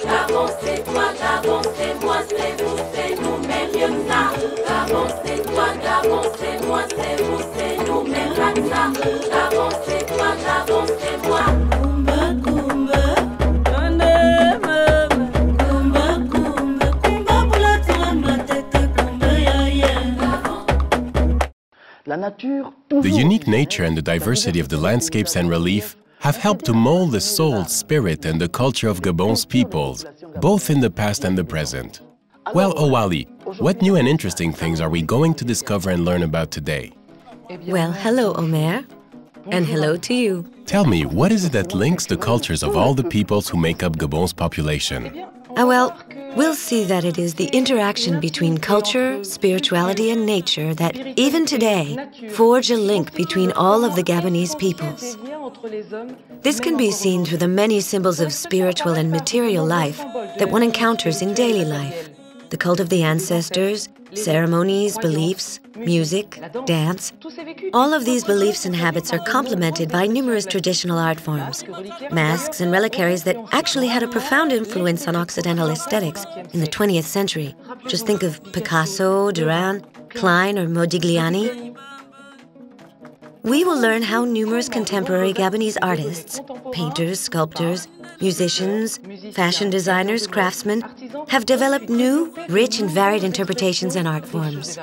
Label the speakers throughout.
Speaker 1: Gabon, c'est toi, Gabon, c'est moi, c'est vous, c'est nous, mais mieux que ça. Gabon, c'est toi, Gabon, c'est moi, c'est vous, c'est nous, mais pas que ça. Gabon, c'est toi, Gabon, c'est moi.
Speaker 2: The unique nature and the diversity of the landscapes and relief have helped to mold the soul, spirit, and the culture of Gabon's peoples, both in the past and the present. Well, Owali, what new and interesting things are we going to discover and learn about today?
Speaker 3: Well, hello, Omer. And hello to you.
Speaker 2: Tell me, what is it that links the cultures of all the peoples who make up Gabon's population?
Speaker 3: Well, we'll see that it is the interaction between culture, spirituality, and nature that, even today, forge a link between all of the Gabonese peoples. This can be seen through the many symbols of spiritual and material life that one encounters in daily life. The cult of the ancestors, ceremonies, beliefs, music, dance. All of these beliefs and habits are complemented by numerous traditional art forms, masks and reliquaries that actually had a profound influence on Occidental aesthetics in the 20th century. Just think of Picasso, Duran, Klein, or Modigliani. We will learn how numerous contemporary Gabonese artists, painters, sculptors, musicians, fashion designers, craftsmen, have developed new, rich and varied interpretations and art forms.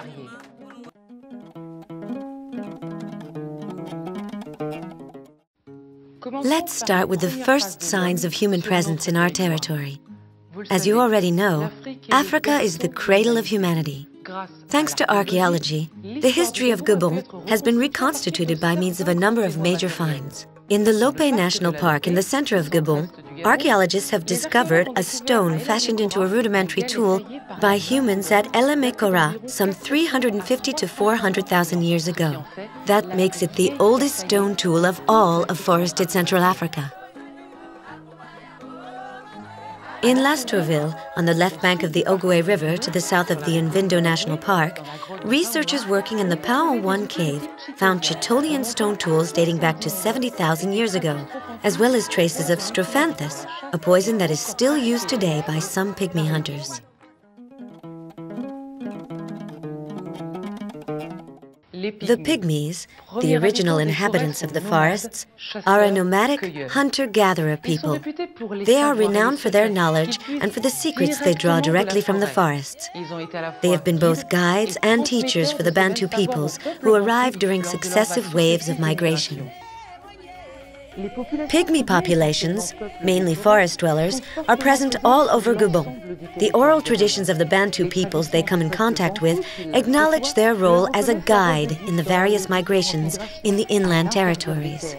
Speaker 3: Let's start with the first signs of human presence in our territory. As you already know, Africa is the cradle of humanity. Thanks to archaeology, the history of Gabon has been reconstituted by means of a number of major finds. In the Lope National Park in the center of Gabon, archaeologists have discovered a stone fashioned into a rudimentary tool by humans at Elemekora some 350 to 400,000 years ago. That makes it the oldest stone tool of all of forested Central Africa. In Lastrouville, on the left bank of the Ogooué River to the south of the Invindo National Park, researchers working in the Paon 1 cave found Chitolian stone tools dating back to 70,000 years ago, as well as traces of strophanthus, a poison that is still used today by some pygmy hunters. The Pygmies, the original inhabitants of the forests, are a nomadic hunter-gatherer people. They are renowned for their knowledge and for the secrets they draw directly from the forests. They have been both guides and teachers for the Bantu peoples who arrived during successive waves of migration. Pygmy populations, mainly forest dwellers, are present all over Gabon. The oral traditions of the Bantu peoples they come in contact with acknowledge their role as a guide in the various migrations in the inland territories.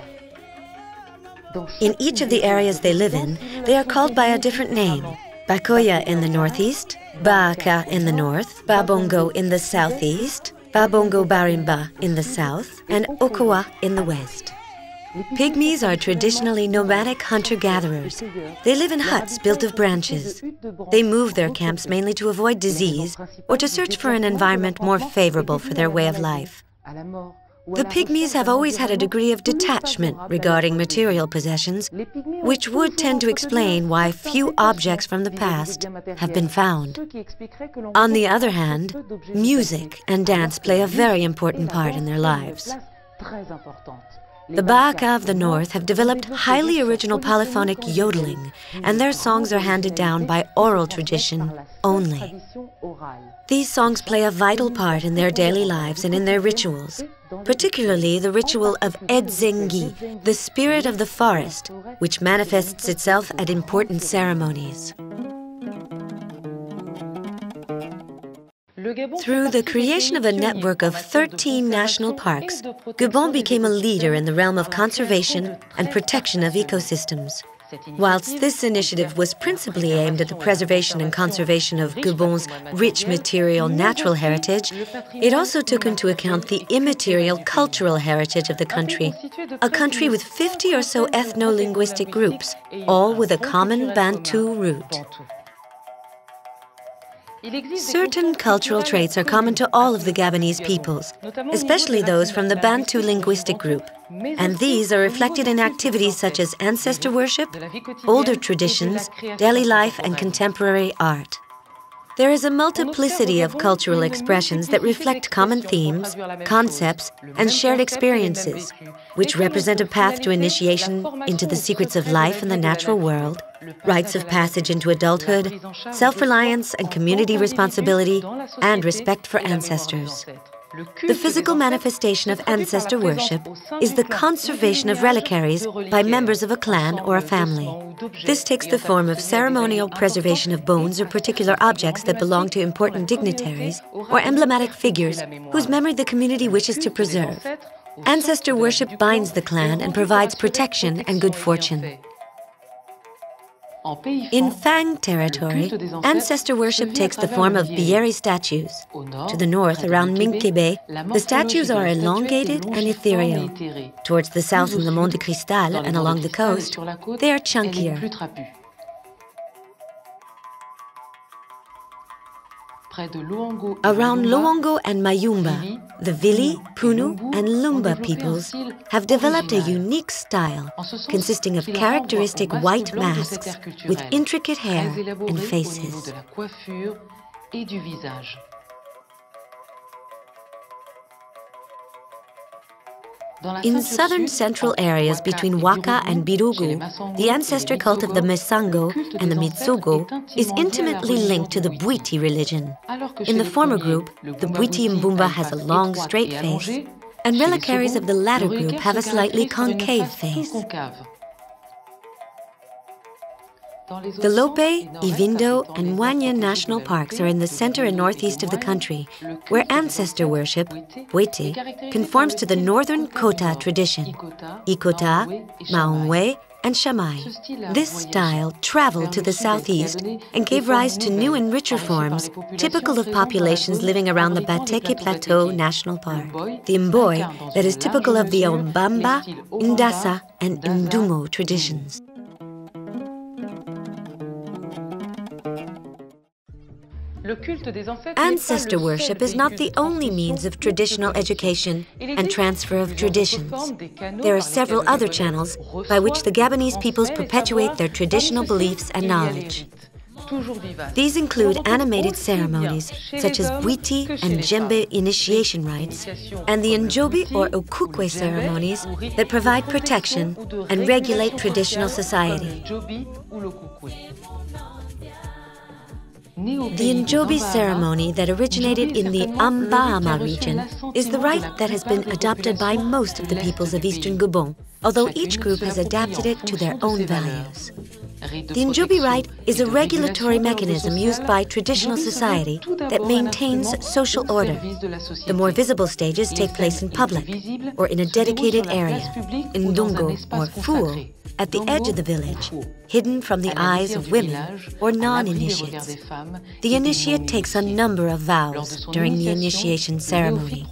Speaker 3: In each of the areas they live in, they are called by a different name. Bakoya in the northeast, Baaka in the north, Babongo in the southeast, Babongo Barimba in the south, and Okoa in the west. Pygmies are traditionally nomadic hunter-gatherers. They live in huts built of branches. They move their camps mainly to avoid disease or to search for an environment more favorable for their way of life. The Pygmies have always had a degree of detachment regarding material possessions, which would tend to explain why few objects from the past have been found. On the other hand, music and dance play a very important part in their lives. The Baaka of the north have developed highly original polyphonic yodeling, and their songs are handed down by oral tradition only. These songs play a vital part in their daily lives and in their rituals, particularly the ritual of Edzengi, the spirit of the forest, which manifests itself at important ceremonies. Through the creation of a network of 13 national parks, Gabon became a leader in the realm of conservation and protection of ecosystems. Whilst this initiative was principally aimed at the preservation and conservation of Gabon's rich material natural heritage, it also took into account the immaterial cultural heritage of the country, a country with 50 or so ethno-linguistic groups, all with a common Bantu root. Certain cultural traits are common to all of the Gabonese peoples, especially those from the Bantu linguistic group. And these are reflected in activities such as ancestor worship, older traditions, daily life, and contemporary art. There is a multiplicity of cultural expressions that reflect common themes, concepts, and shared experiences, which represent a path to initiation into the secrets of life in the natural world, rites of passage into adulthood, self-reliance and community responsibility, and respect for ancestors. The physical manifestation of ancestor worship is the conservation of reliquaries by members of a clan or a family. This takes the form of ceremonial preservation of bones or particular objects that belong to important dignitaries or emblematic figures whose memory the community wishes to preserve. Ancestor worship binds the clan and provides protection and good fortune. In Fang territory, ancestor worship takes the form of Bieri statues. To the north, around Minkebe, the statues are elongated and ethereal. Towards the south in the Mont de Cristal and along the coast, they are chunkier. Around Luongo and Mayumba, the Vili, Punu, and Lumba peoples have developed a unique style consisting of characteristic white masks with intricate hair and faces. In southern central areas between Waka and Birugu, the ancestor cult of the Mesango and the Mitsugo is intimately linked to the Bwiti religion. In the former group, the Bwiti Mbumba has a long, straight face, and reliquaries of the latter group have a slightly concave face. The Lope, Ivindo, and Wanya national parks are in the center and northeast of the country, where ancestor worship, Bwiti, conforms to the northern Kota tradition, Ikota, Maungwe, and Shamai. This style traveled to the southeast and gave rise to new and richer forms typical of populations living around the Bateke Plateau National Park. The Mboi that is typical of the Ombamba, Ndasa, and Ndumo traditions. Ancestor worship is not the only means of traditional education and transfer of traditions. There are several other channels by which the Gabonese peoples perpetuate their traditional beliefs and knowledge. These include animated ceremonies such as Bwiti and Djembe initiation rites, and the Njobi or Okukwe ceremonies that provide protection and regulate traditional society. The Njobi ceremony that originated in the Ambaama region is the rite that has been adopted by most of the peoples of eastern Gabon, although each group has adapted it to their own values. The Njobi rite is a regulatory mechanism used by traditional society that maintains social order. The more visible stages take place in public, or in a dedicated area, in Ndungo or Fuo, at the edge of the village, hidden from the eyes of women or non-initiates. The initiate takes a number of vows during the initiation ceremony.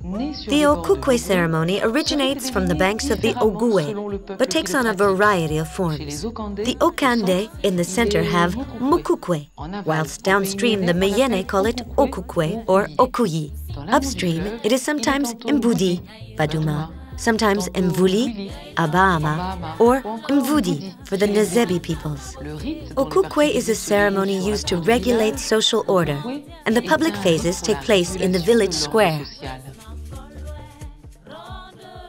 Speaker 3: The Okukwe ceremony originates from the banks of the Ogooué, but takes on a variety of forms. The Okande in the center have Mukukwe, whilst downstream the Meyene call it Okukwe or Okuyi. Upstream, it is sometimes Mbudi, Baduma, sometimes Mvuli, Abaama, or Mvudi for the Nzebi peoples. Okukwe is a ceremony used to regulate social order, and the public phases take place in the village square.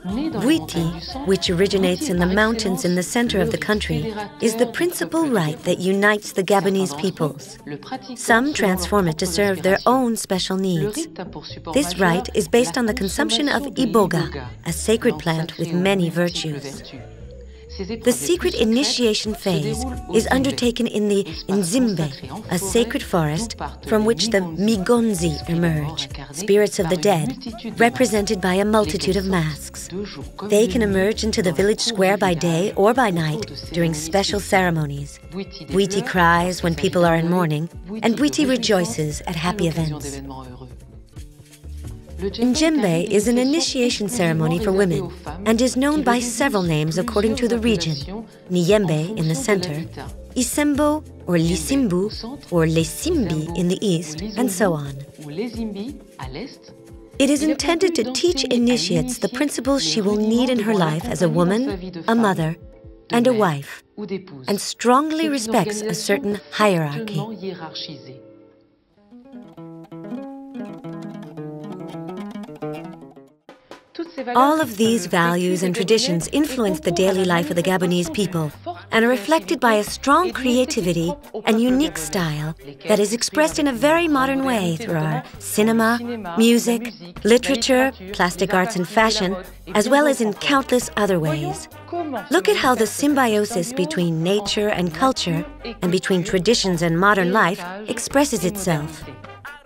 Speaker 3: Bwiti, which originates in the mountains in the center of the country, is the principal rite that unites the Gabonese peoples. Some transform it to serve their own special needs. This rite is based on the consumption of iboga, a sacred plant with many virtues. The secret initiation phase is undertaken in the Nzimbe, a sacred forest from which the Migonzi emerge, spirits of the dead, represented by a multitude of masks. They can emerge into the village square by day or by night during special ceremonies. Bwiti cries when people are in mourning, and Bwiti rejoices at happy events. Djembe is an initiation ceremony for women and is known by several names according to the region. Nyembe in the center, Isembo or Lisimbu or Lesimbi in the east, and so on. It is intended to teach initiates the principles she will need in her life as a woman, a mother, and a wife, and strongly respects a certain hierarchy. All of these values and traditions influence the daily life of the Gabonese people and are reflected by a strong creativity and unique style that is expressed in a very modern way through our cinema, music, literature, plastic arts and fashion, as well as in countless other ways. Look at how the symbiosis between nature and culture and between traditions and modern life expresses itself.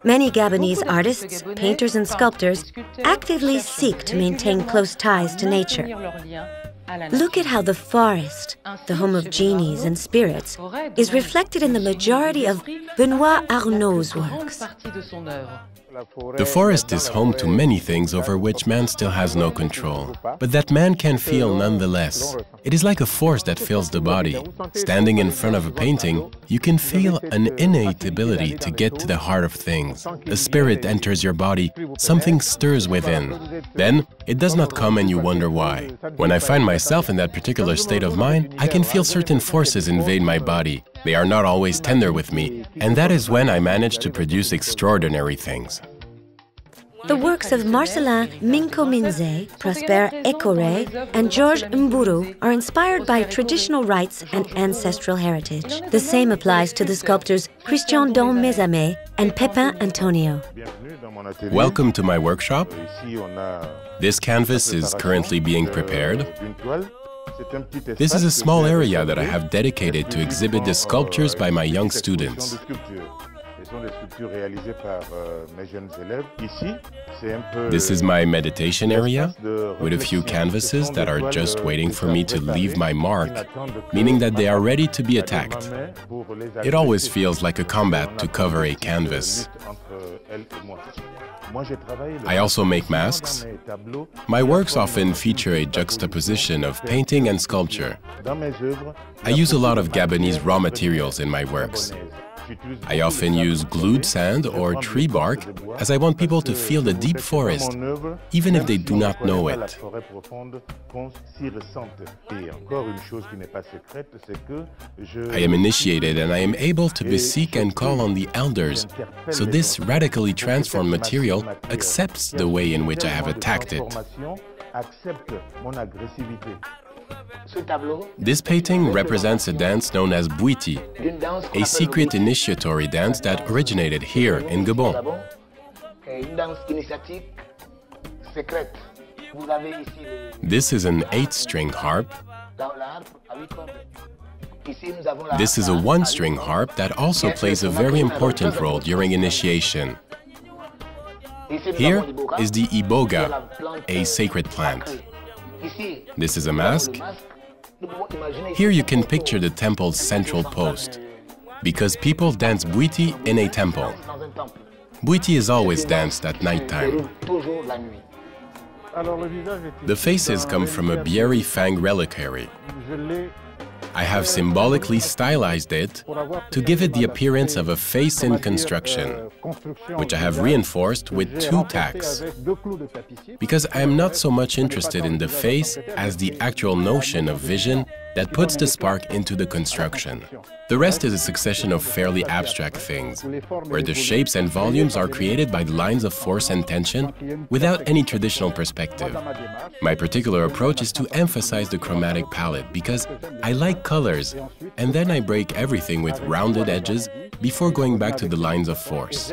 Speaker 3: Many Gabonese artists, painters and sculptors actively seek to maintain close ties to nature. Look at how the forest, the home of genies and spirits, is reflected in the majority of Benoit Arnault's works.
Speaker 2: The forest is home to many things over which man still has no control, but that man can feel nonetheless. It is like a force that fills the body. Standing in front of a painting, you can feel an innate ability to get to the heart of things. A spirit enters your body, something stirs within. Then, it does not come and you wonder why. When I find myself in that particular state of mind, I can feel certain forces invade my body. They are not always tender with me, and that is when I manage to produce extraordinary things.
Speaker 3: The works of Marcelin Minko-Minze, Prosper Ecoré, and Georges Mburu are inspired by traditional rites and ancestral heritage. The same applies to the sculptors Christian Don Mézamé and Pépin Antonio.
Speaker 2: Welcome to my workshop. This canvas is currently being prepared. This is a small area that I have dedicated to exhibit the sculptures by my young students. This is my meditation area, with a few canvases that are just waiting for me to leave my mark, meaning that they are ready to be attacked. It always feels like a combat to cover a canvas. I also make masks. My works often feature a juxtaposition of painting and sculpture. I use a lot of Gabonese raw materials in my works. I often use glued sand or tree bark, as I want people to feel the deep forest, even if they do not know it. I am initiated and I am able to beseech and call on the elders, so this radically transformed material accepts the way in which I have attacked it. This painting represents a dance known as Bouiti, a secret initiatory dance that originated here in Gabon. This is an 8-string harp. This is a 1-string harp that also plays a very important role during initiation. Here is the iboga, a sacred plant. This is a mask. Here you can picture the temple's central post, because people dance Bouiti in a temple. Bouiti is always danced at nighttime. The faces come from a Bieri Fang reliquary. I have symbolically stylized it to give it the appearance of a face in construction, which I have reinforced with 2 tacks, because I am not so much interested in the face as the actual notion of vision that puts the spark into the construction. The rest is a succession of fairly abstract things, where the shapes and volumes are created by the lines of force and tension without any traditional perspective. My particular approach is to emphasize the chromatic palette because I like colors, and then I break everything with rounded edges before going back to the lines of force.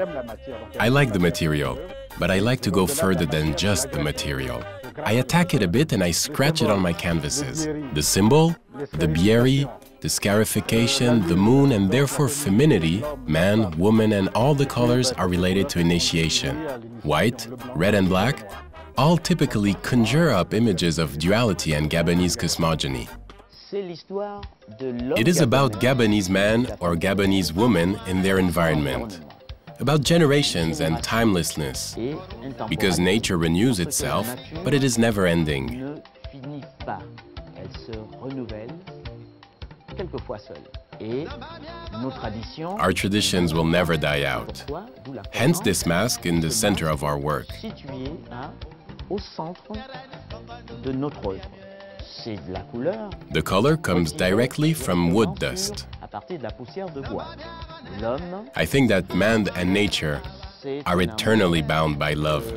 Speaker 2: I like the material, but I like to go further than just the material. I attack it a bit and I scratch it on my canvases. The symbol, the bieri, the scarification, the moon, and therefore femininity, man, woman, and all the colors are related to initiation. White, red, and black all typically conjure up images of duality and Gabonese cosmogony. It is about Gabonese man or Gabonese woman in their environment. about generations and timelessness, because nature renews itself, but it is never ending. Our traditions will never die out. Hence this mask in the center of our work. The color comes directly from wood dust. I think that man and nature are eternally bound by love.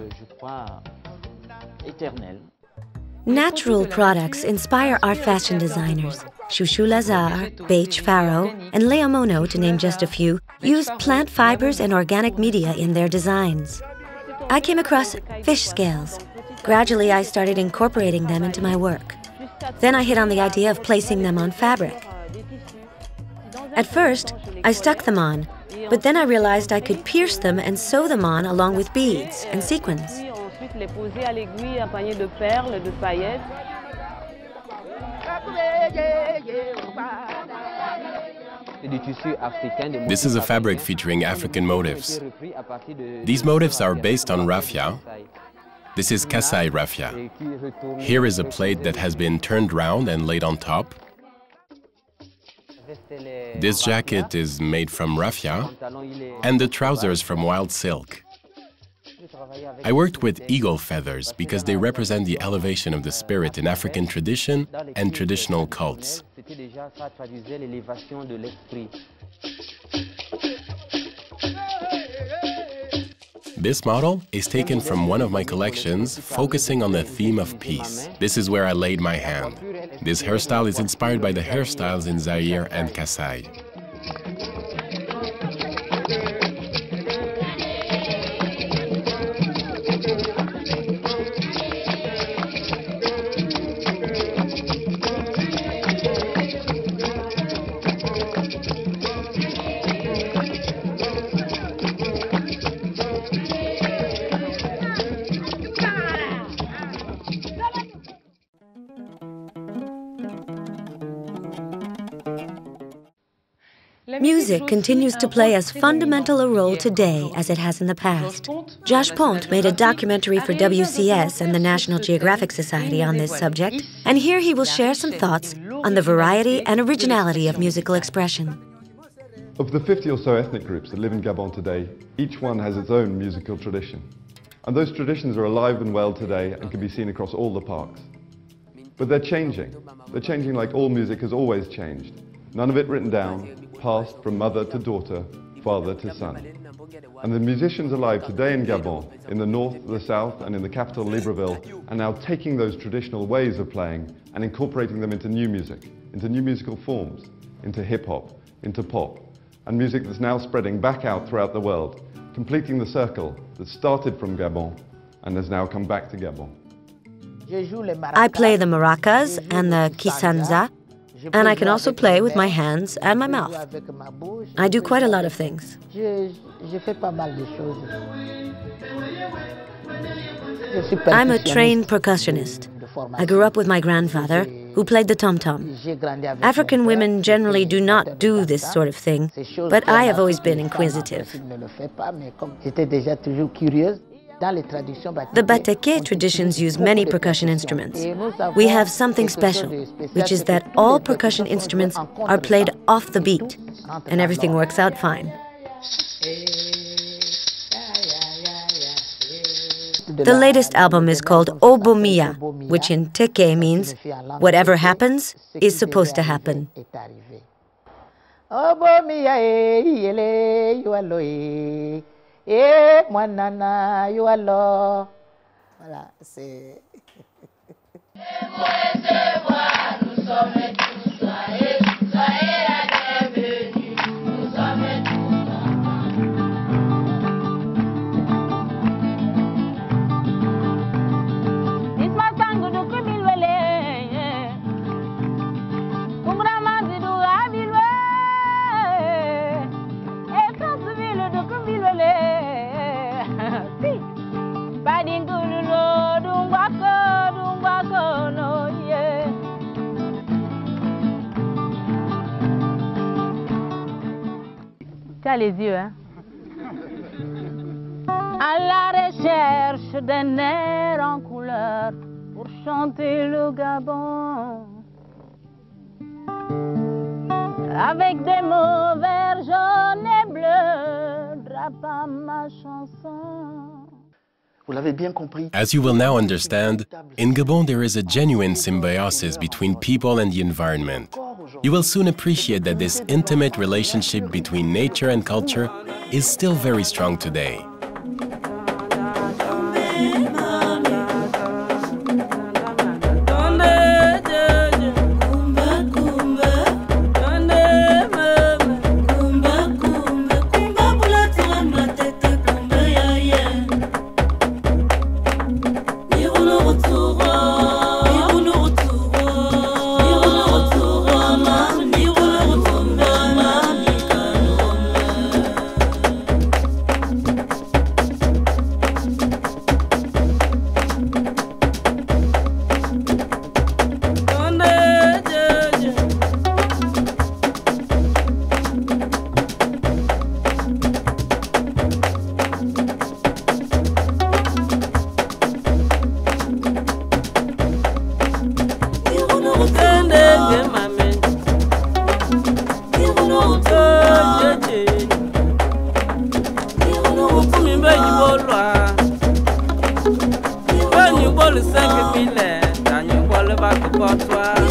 Speaker 3: Natural products inspire our fashion designers. Chouchou Lazare, Beige Faro, and Leomono, to name just a few, use plant fibers and organic media in their designs. I came across fish scales. Gradually, I started incorporating them into my work. Then I hit on the idea of placing them on fabric. At first, I stuck them on, but then I realized I could pierce them and sew them on along with beads and sequins.
Speaker 2: This is a fabric featuring African motifs. These motifs are based on raffia. This is Kasai raffia. Here is a plate that has been turned round and laid on top. This jacket is made from raffia, and the trousers from wild silk. I worked with eagle feathers because they represent the elevation of the spirit in African tradition and traditional cults. This model is taken from one of my collections, focusing on the theme of peace. This is where I laid my hand. This hairstyle is inspired by the hairstyles in Zaire and Kasai.
Speaker 3: Music continues to play as fundamental a role today as it has in the past. Josh Pont made a documentary for WCS and the National Geographic Society on this subject, and here he will share some thoughts on the variety and originality of musical expression.
Speaker 4: Of the 50 or so ethnic groups that live in Gabon today, each one has its own musical tradition. And those traditions are alive and well today and can be seen across all the parks. But they're changing. They're changing like all music has always changed. None of it written down, passed from mother to daughter, father to son. And the musicians alive today in Gabon, in the north, the south, and in the capital Libreville, are now taking those traditional ways of playing and incorporating them into new music, into new musical forms, into hip-hop, into pop, and music that's now spreading back out throughout the world, completing the circle that started from Gabon and has now come back to Gabon.
Speaker 3: I play the maracas and the kisanza, and I can also play with my hands and my mouth. I do quite a lot of things. I'm a trained percussionist. I grew up with my grandfather, who played the tom-tom. African women generally do not do this sort of thing, but I have always been inquisitive. The Bateke traditions use many percussion instruments. We have something special, which is that all percussion instruments are played off the beat, and everything works out fine. The latest album is called Obomia, which in Teke means, whatever happens is supposed to happen.
Speaker 5: Mwanana, you are voilà, c'est. Tu as les yeux, hein? à la recherche d'un air en couleur pour chanter le Gabon. Avec des mots verts, jaunes et bleus, drapant ma chanson.
Speaker 6: Vous l'avez bien compris.
Speaker 2: As you will now understand, in Gabon there is a genuine symbiosis between people and the environment. You will soon appreciate that this intimate relationship between nature and culture is still very strong today.
Speaker 7: Bonsoir.